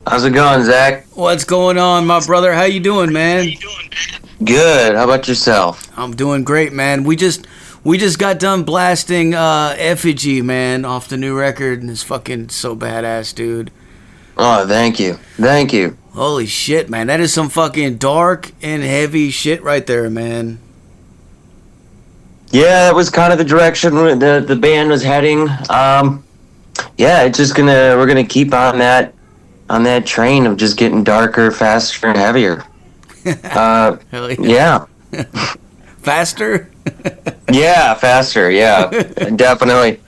How's it going, Zach? What's going on, my brother? How you doing, man? Good. How about yourself? I'm doing great, man. We just got done blasting Effigy, man, off the new record, and it's fucking so badass, dude. Oh, thank you. Thank you. Holy shit, man. That is some fucking dark and heavy shit right there, man. Yeah, that was kind of the direction the band was heading. Yeah, it's just we're gonna keep on that train of just getting darker, faster, and heavier. Hell yeah. Faster? Yeah, faster. Yeah, definitely.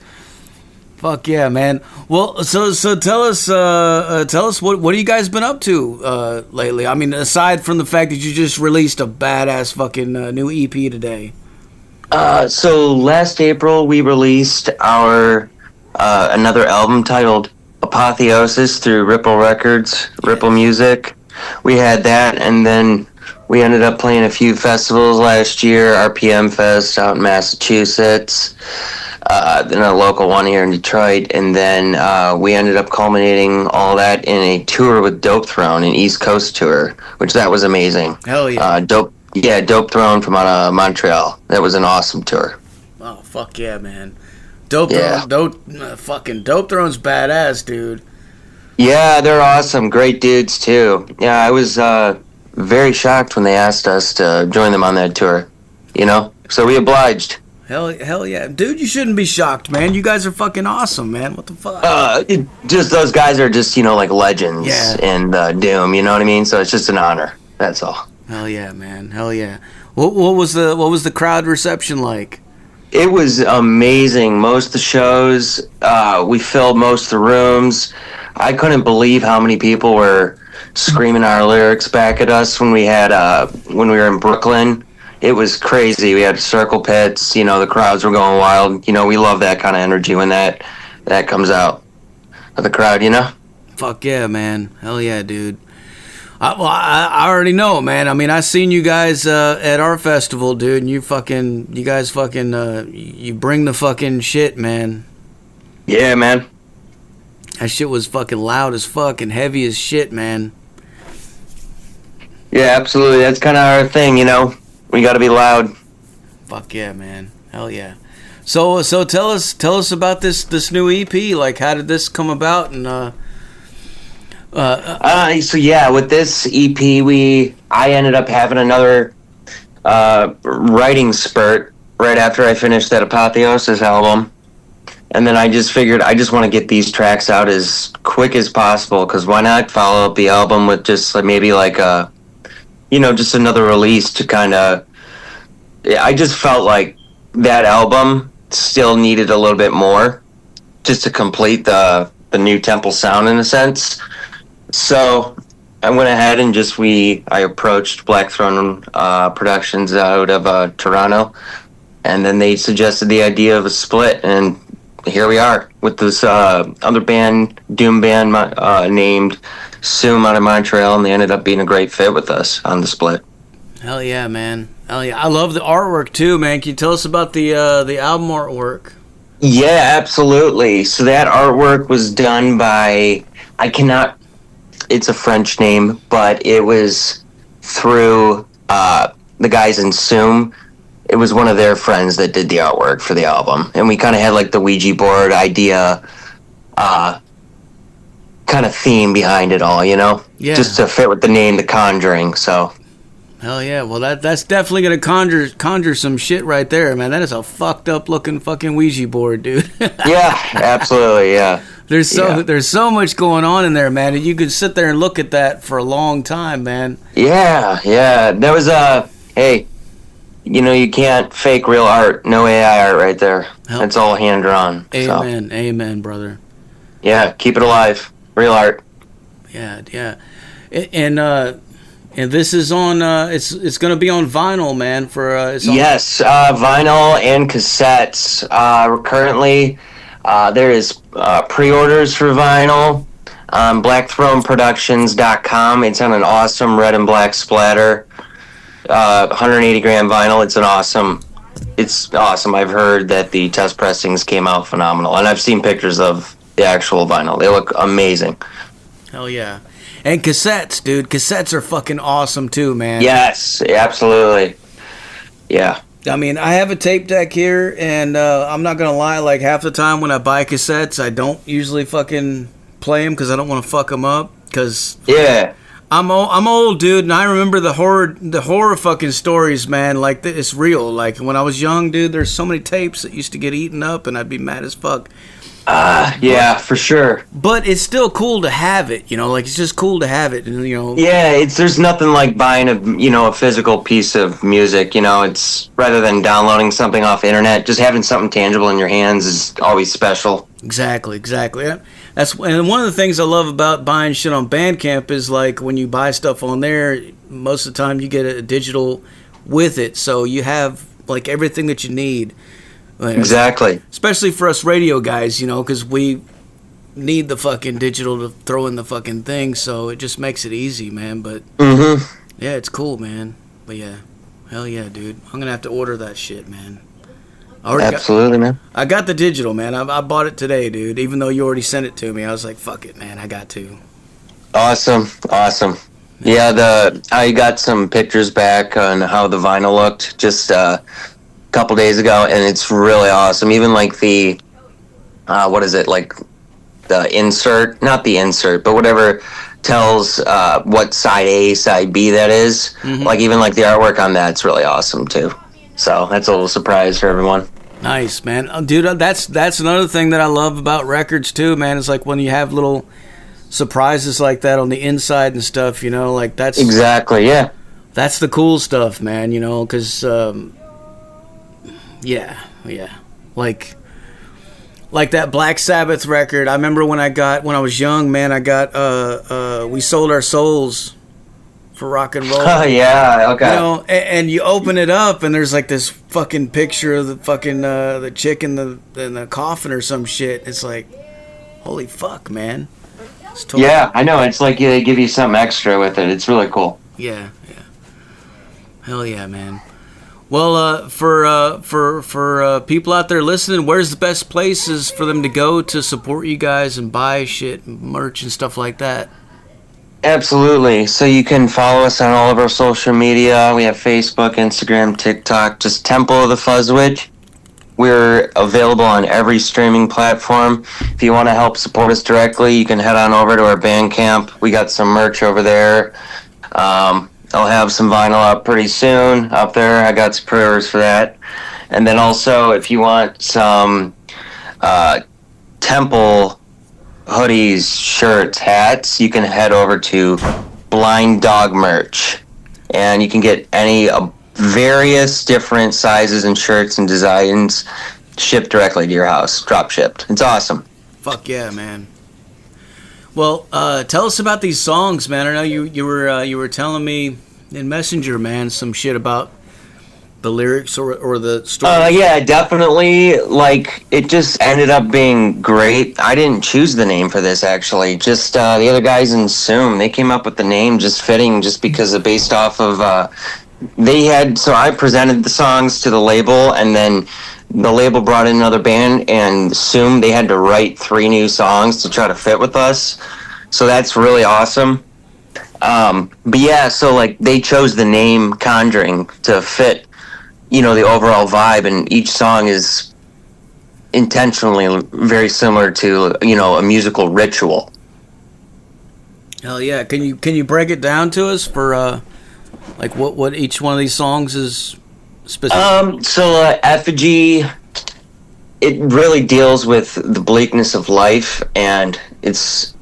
Fuck yeah, man. Well, so tell us what have you guys been up to lately? I mean, aside from the fact that you just released a badass fucking new EP today. So last April we released our another album titled Apotheosis through Ripple Records, Ripple Music. We had that, and then we ended up playing a few festivals last year, RPM Fest out in Massachusetts, then a local one here in Detroit, and then we ended up culminating all that in a tour with Dope Throne, an East Coast tour, which that was amazing. Hell yeah. Dope Throne from out of Montreal. That was an awesome tour. Oh, fuck yeah, man. Dope Throne's badass, dude. Yeah, they're awesome. Great dudes, too. Yeah, I was very shocked when they asked us to join them on that tour, you know? So we obliged. Hell yeah. Dude, you shouldn't be shocked, man. You guys are fucking awesome, man. What the fuck? Just those guys are just, like legends in Doom, you know what I mean? So it's just an honor. That's all. Hell yeah, man. Hell yeah. What was the crowd reception like? It was amazing. Most of the shows, we filled most of the rooms. I couldn't believe how many people were screaming our lyrics back at us when we were in Brooklyn. It was crazy. We had circle pits, the crowds were going wild. We love that kind of energy when that comes out of the crowd, Fuck yeah, man. Hell yeah, dude. I already know, man. I mean, I seen you guys at our festival, dude, and you guys you bring the fucking shit, man. Yeah, man. That shit was fucking loud as fuck and heavy as shit, man. Yeah, absolutely. That's kind of our thing, We got to be loud. Fuck yeah, man. Hell yeah. So tell us about this new EP. Like, how did this come about? And so yeah, with this EP, I ended up having another writing spurt right after I finished that Apotheosis album, and then I just figured I just want to get these tracks out as quick as possible, because why not follow up the album with just maybe just another release to kind of. I just felt like that album still needed a little bit more just to complete the new Temple sound in a sense. So I went ahead and I approached Black Throne Productions out of Toronto, and then they suggested the idea of a split, and here we are with this other band, Doom band named Soom out of Montreal, and they ended up being a great fit with us on the split. Hell yeah, man. Hell yeah. I love the artwork too, man. Can you tell us about the album artwork? Yeah, absolutely. So that artwork was done by, it's a French name, but it was through the guys in Soom. It was one of their friends that did the artwork for the album. And we kind of had the Ouija board idea kind of theme behind it all, Yeah. Just to fit with the name, The Conjuring, so. Hell yeah. Well, that's definitely going to conjure some shit right there, man. That is a fucked up looking fucking Ouija board, dude. Yeah, absolutely, yeah. There's so much going on in there, man. You could sit there and look at that for a long time, man. Yeah. That was hey, you can't fake real art. No AI art right there. It's all hand drawn. Amen, so. Amen, brother. Yeah, keep it alive. Real art. Yeah. And this is on. It's going to be on vinyl, man. Yes, vinyl and cassettes. Currently. There is pre-orders for vinyl on blackthroneproductions.com. It's on an awesome red and black splatter, 180 gram vinyl. It's awesome. I've heard that the test pressings came out phenomenal, and I've seen pictures of the actual vinyl. They look amazing. Hell yeah. And cassettes, dude. Cassettes are fucking awesome too, man. Yes, absolutely. Yeah. I mean, I have a tape deck here, and I'm not gonna lie. Like half the time when I buy cassettes, I don't usually fucking play them because I don't want to fuck them up. Because Yeah. I'm old, dude, and I remember the horror fucking stories, man. Like it's real. Like when I was young, dude, there's so many tapes that used to get eaten up, and I'd be mad as fuck. Yeah, for sure. But it's still cool to have it, you know. Like it's just cool to have it, and you know. Yeah, there's nothing like buying a physical piece of music. It's rather than downloading something off the internet, just having something tangible in your hands is always special. Exactly. Yeah. And one of the things I love about buying shit on Bandcamp is like when you buy stuff on there, most of the time you get a digital with it, so you have like everything that you need. Exactly. Especially for us radio guys, because we need the fucking digital to throw in the fucking thing, so it just makes it easy, man. But yeah, it's cool, man. But yeah, hell yeah, dude. I'm gonna have to order that shit, man. Absolutely, man. I got the digital, man. I bought it today, dude. Even though you already sent it to me, I was like, fuck it, man. I got to. Awesome. Yeah, I got some pictures back on how the vinyl looked just couple days ago, and it's really awesome. Even like the what is it, like the insert, not the insert, but whatever tells what side A, side B that is. Like even like the artwork on that's really awesome too. So that's a little surprise for everyone. Nice, man. Dude, that's another thing that I love about records too, man. It's like when you have little surprises like that on the inside and stuff, like that's exactly, yeah, that's the cool stuff, man, because yeah, like that Black Sabbath record. I remember when I was young, man, I got We Sold Our Souls for rock and roll. Oh yeah, okay. And you open it up and there's like this fucking picture of the fucking the chick in the coffin or some shit. It's like, holy fuck, man. It's totally I know. It's like they give you something extra with it. It's really cool. Yeah. Hell yeah, man. Well, for people out there listening, where's the best places for them to go to support you guys and buy shit, merch, and stuff like that? Absolutely. So you can follow us on all of our social media. We have Facebook, Instagram, TikTok, just Temple of the Fuzz Witch. We're available on every streaming platform. If you want to help support us directly, you can head on over to our Bandcamp. We got some merch over there. I'll have some vinyl up pretty soon up there. I got some pre-orders for that. And then also, if you want some Temple hoodies, shirts, hats, you can head over to Blind Dog Merch. And you can get any various different sizes and shirts and designs shipped directly to your house, drop shipped. It's awesome. Fuck yeah, man. Well, tell us about these songs, man. I know you were telling me in Messenger, man, some shit about the lyrics or the story. Yeah, definitely. Like, it just ended up being great. I didn't choose the name for this, actually. Just the other guys in Zoom, they came up with the name just fitting, just because of based off of so I presented the songs to the label, and then the label brought in another band, and Zoom, they had to write 3 new songs to try to fit with us. So that's really awesome. But yeah, so like they chose the name Conjuring to fit, the overall vibe, and each song is intentionally very similar to, a musical ritual. Hell yeah. Can you break it down to us for like what each one of these songs is specific? So Effigy, it really deals with the bleakness of life, and it's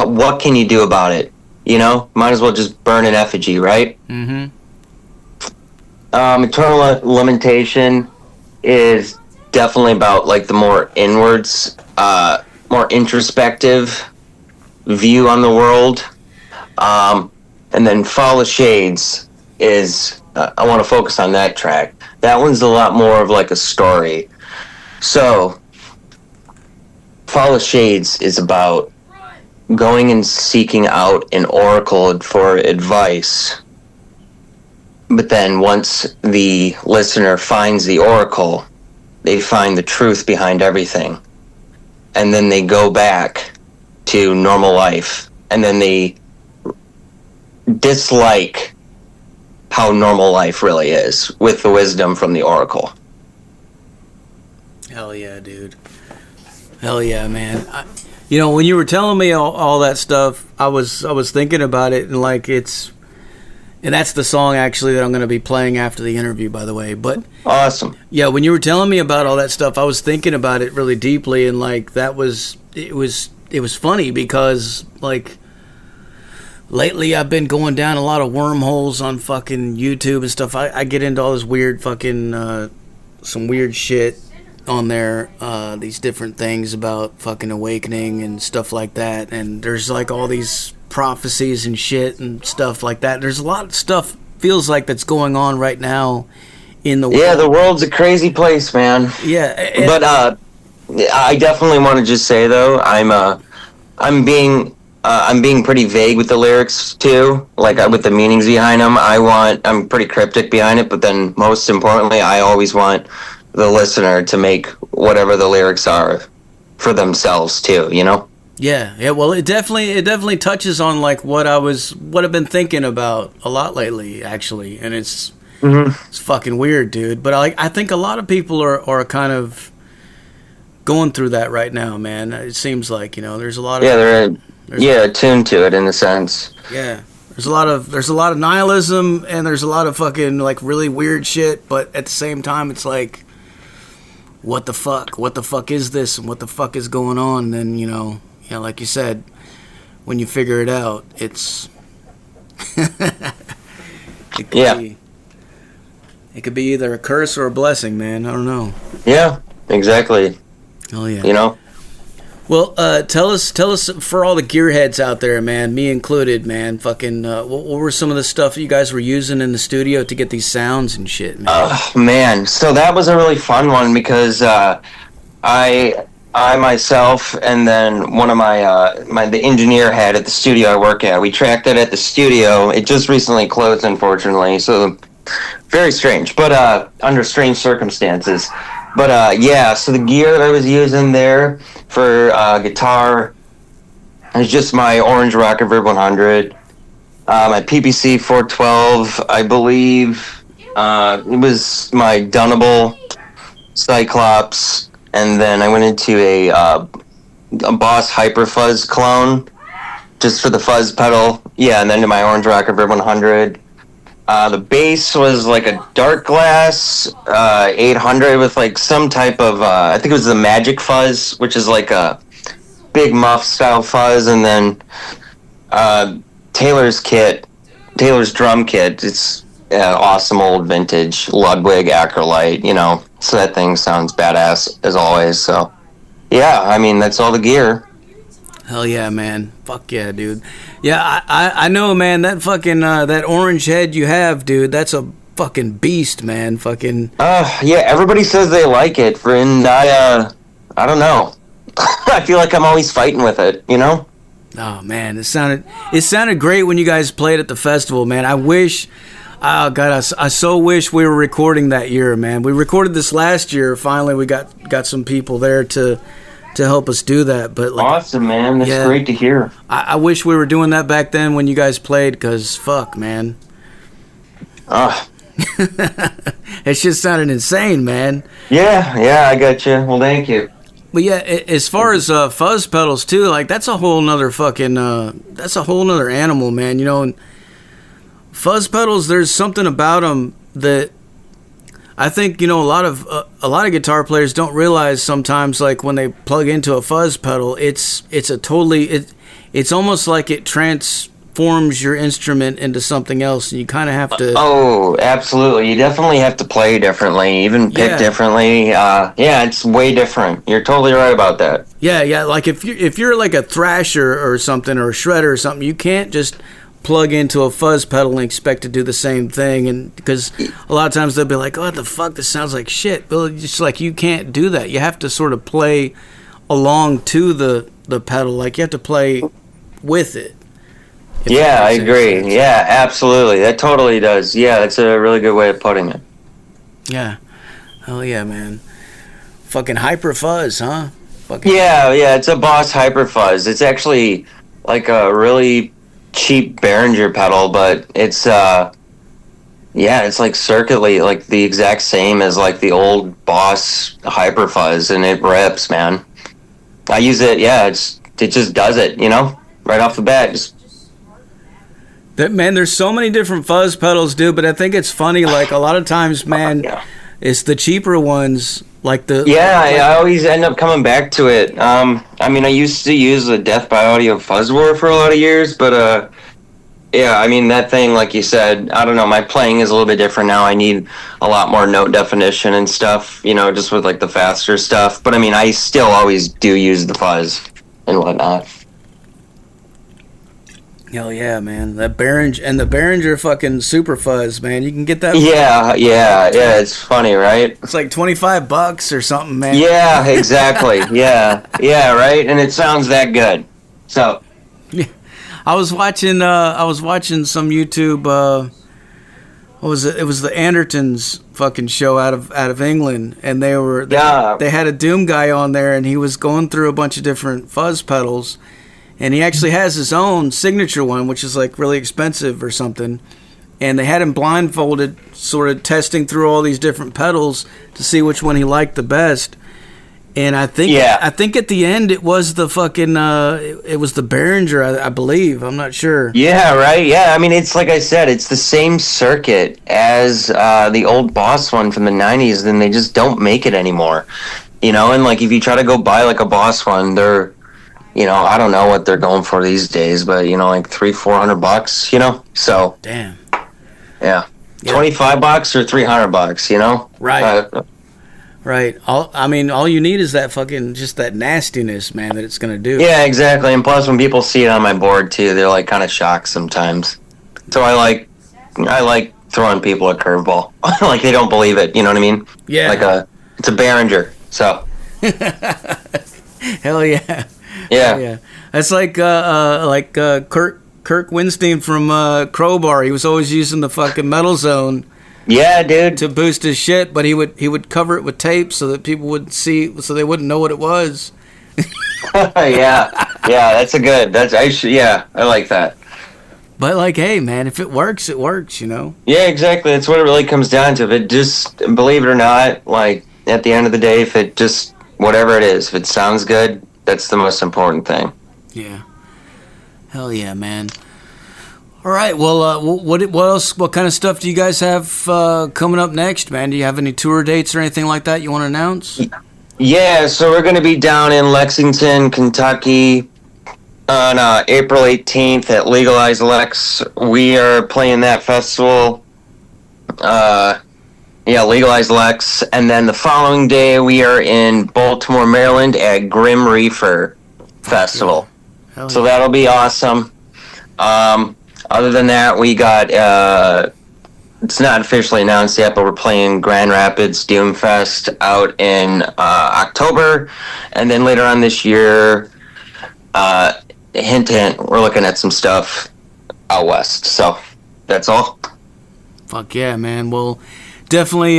what can you do about it? Might as well just burn an effigy, right? Mm-hmm. Eternal Lamentation is definitely about like the more inwards, more introspective view on the world. And then Fall of Shades is, I want to focus on that track. That one's a lot more of like a story. So, Fall of Shades is about going and seeking out an oracle for advice. But then once the listener finds the oracle, they find the truth behind everything. And then they go back to normal life. And then they dislike how normal life really is with the wisdom from the Oracle. Hell yeah, dude. Hell yeah, man. When you were telling me all that stuff, I was thinking about it, and like and that's the song actually that I'm going to be playing after the interview, by the way. But awesome. Yeah, when you were telling me about all that stuff, I was thinking about it really deeply, and like it was funny because like lately I've been going down a lot of wormholes on fucking YouTube and stuff. I get into all this weird fucking some weird shit on there, these different things about fucking awakening and stuff like that, and there's like all these prophecies and shit and stuff like that. There's a lot of stuff feels like that's going on right now in the world. Yeah, the world's a crazy place, man. Yeah, but I definitely want to just say though, I'm being pretty vague with the lyrics too, like with the meanings behind them. I'm pretty cryptic behind it, but then most importantly, I always want the listener to make whatever the lyrics are for themselves too, you know? Yeah. Well, it definitely touches on like what I've been thinking about a lot lately, actually, and it's fucking weird, dude. But I think a lot of people are kind of going through that right now, man. It seems like there's a lot of they're attuned to it in a sense. Yeah, there's a lot of nihilism, and there's a lot of fucking like really weird shit. But at the same time, it's like, what the fuck is this, and what the fuck is going on? And then like you said, when you figure it out, it's it could be either a curse or a blessing, man. I don't know. Yeah, exactly. Oh yeah. Well, tell us for all the gearheads out there, man, me included, man. Fucking, what were some of the stuff you guys were using in the studio to get these sounds and shit, man? Oh man, so that was a really fun one because I myself and then one of the engineer had at the studio I work at. We tracked it at the studio. It just recently closed, unfortunately, so very strange, but under strange circumstances. But so the gear that I was using there for guitar is just my Orange Rock Reverb 100, my PPC 412, I believe. It was my Dunnable Cyclops. And then I went into a Boss Hyper Fuzz clone, just for the fuzz pedal. Yeah, and then to my Orange Rock Reverb 100. The bass was like a Dark Glass 800 with like some type of, I think it was the Magic Fuzz, which is like a big muff style fuzz. And then Taylor's drum kit. It's awesome old vintage Ludwig Acrolite, so that thing sounds badass as always. So yeah, I mean, that's all the gear. Hell yeah, man. Fuck yeah, dude. Yeah, I know, man. That fucking that orange head you have, dude, that's a fucking beast, man. Fucking yeah, everybody says they like it, and I don't know. I feel like I'm always fighting with it, Oh man, it sounded great when you guys played at the festival, man. I wish, oh god, I so wish we were recording that year, man. We recorded this last year. Finally, we got some people there to help us do that. But like, awesome, man. That's great to hear. I wish we were doing that back then when you guys played, because fuck, man. It just sounded insane, man. Yeah, I got you. Well, thank you. But yeah, as far as fuzz pedals too, like that's a whole nother fucking that's a whole nother animal, man. And fuzz pedals, there's something about them that I think a lot of guitar players don't realize sometimes. Like when they plug into a fuzz pedal, it's almost like it transforms your instrument into something else, and you kind of have to. Oh, absolutely! You definitely have to play differently, even pick differently. Yeah, it's way different. You're totally right about that. Yeah. Like if you're like a thrasher or something, or a shredder or something, you can't just plug into a fuzz pedal and expect to do the same thing, and because a lot of times they'll be like, "Oh, what the fuck, this sounds like shit." Well, it's like you can't do that. You have to sort of play along to the pedal, like you have to play with it. Yeah, I agree. Sense. Yeah, absolutely. That totally does. Yeah, that's a really good way of putting it. Yeah. Hell yeah, man. Fucking hyper fuzz, huh? Yeah, it's a Boss Hyper Fuzz. It's actually like a really cheap Behringer pedal, but it's it's like circuitly, like the exact same as like the old Boss Hyper Fuzz, and it rips, man. I use it, it just does it, right off the bat. Man, there's so many different fuzz pedals, dude, but I think it's funny, like, a lot of times, man, it's the cheaper ones, like the... Yeah, I always end up coming back to it. I used to use the Death by Audio Fuzz War for a lot of years, but, that thing, like you said, I don't know, my playing is a little bit different now. I need a lot more note definition and stuff, just with, like, the faster stuff. But, I still always do use the fuzz and whatnot. Hell yeah, man. That Behringer, and the Behringer fucking Super Fuzz, man. You can get that. Yeah, it's funny, right? It's like $25 or something, man. Yeah, exactly. yeah, right? And it sounds that good. So... Yeah. I was watching some YouTube, what was it? It was the Andertons fucking show out of England, and they had a Doom guy on there, and he was going through a bunch of different fuzz pedals, and he actually has his own signature one, which is like really expensive or something, and they had him blindfolded, sort of testing through all these different pedals to see which one he liked the best. And I think at the end it was the fucking it was the Behringer, I believe. I'm not sure. Yeah, right. Yeah, it's like I said, it's the same circuit as the old Boss one from the 90s. Then they just don't make it anymore. And like if you try to go buy like a Boss one, they're I don't know what they're going for these days, but like $300-400. So damn. Yeah. $25 or $300. Right. Right. All you need is that fucking, just that nastiness, man, that it's going to do. Yeah, exactly. And plus, when people see it on my board, too, they're, like, kind of shocked sometimes. So I like throwing people a curveball. Like, they don't believe it, you know what I mean? Yeah. It's a Behringer, so. Hell yeah. Yeah. That's like Kirk Winstein from Crowbar. He was always using the fucking Metal Zone. Yeah, dude. To boost his shit, but he would cover it with tape so that people wouldn't see, so they wouldn't know what it was. Yeah, that's I like that. But like, hey, man, if it works, it works, Yeah, exactly. That's what it really comes down to. If it just, believe it or not, like at the end of the day, if it just, whatever it is, if it sounds good, that's the most important thing. Yeah. Hell yeah, man. All right, well, what else? What kind of stuff do you guys have coming up next, man? Do you have any tour dates or anything like that you want to announce? Yeah, so we're going to be down in Lexington, Kentucky on April 18th at Legalize Lex. We are playing that festival. Legalize Lex. And then the following day, we are in Baltimore, Maryland at Grim Reefer Festival. Yeah. So that'll be awesome. Other than that, we got, it's not officially announced yet, but we're playing Grand Rapids Doomfest out in October. And then later on this year, hint, we're looking at some stuff out west. So that's all. Fuck yeah, man. Well, definitely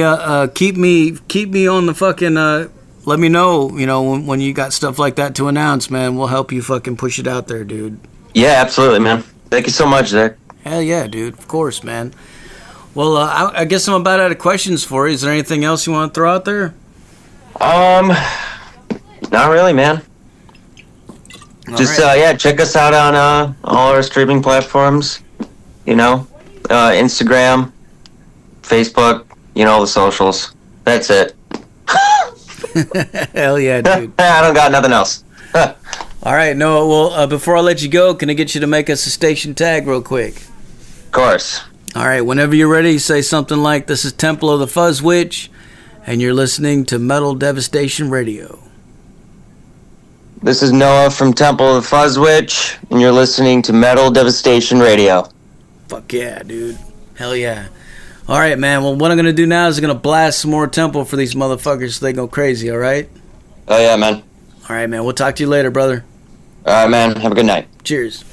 keep me on the fucking, let me know, when you got stuff like that to announce, man. We'll help you fucking push it out there, dude. Yeah, absolutely, man. Thank you so much, Zach. Hell yeah, dude. Of course, man. Well, I guess I'm about out of questions for you. Is there anything else you want to throw out there? Not really, man. Check us out on all our streaming platforms. Instagram, Facebook, the socials. That's it. Hell yeah, dude. I don't got nothing else. All right, Noah, well, before I let you go, can I get you to make us a station tag real quick? Of course. All right, whenever you're ready, say something like, "This is Temple of the Fuzz Witch, and you're listening to Metal Devastation Radio." This is Noah from Temple of the Fuzz Witch, and you're listening to Metal Devastation Radio. Fuck yeah, dude. Hell yeah. All right, man, well, what I'm going to do now is I'm going to blast some more Temple for these motherfuckers so they go crazy, all right? Oh, yeah, man. All right, man, we'll talk to you later, brother. All right, man. Have a good night. Cheers.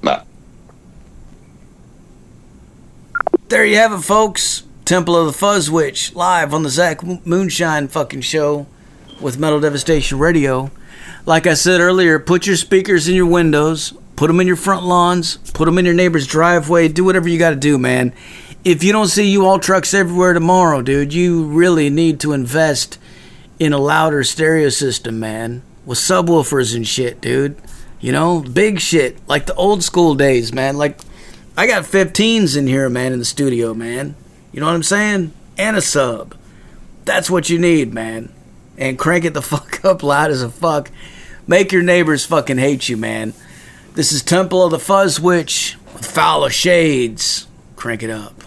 Bye. There you have it, folks. Temple of the Fuzz Witch, live on the Zach Moonshine fucking show with Metal Devastation Radio. Like I said earlier, put your speakers in your windows, Put them in your front lawns. Put them in your neighbor's driveway. Do whatever you got to do, man. If you don't see U-Haul trucks everywhere tomorrow, dude, you really need to invest in a louder stereo system, man. With subwoofers and shit, dude. You know, big shit. Like the old school days, man. Like, I got 15s in here, man, in the studio, man. You know what I'm saying? And a sub. That's what you need, man. And crank it the fuck up loud as a fuck. Make your neighbors fucking hate you, man. This is Temple of the Fuzz Witch with Foul of Shades. Crank it up.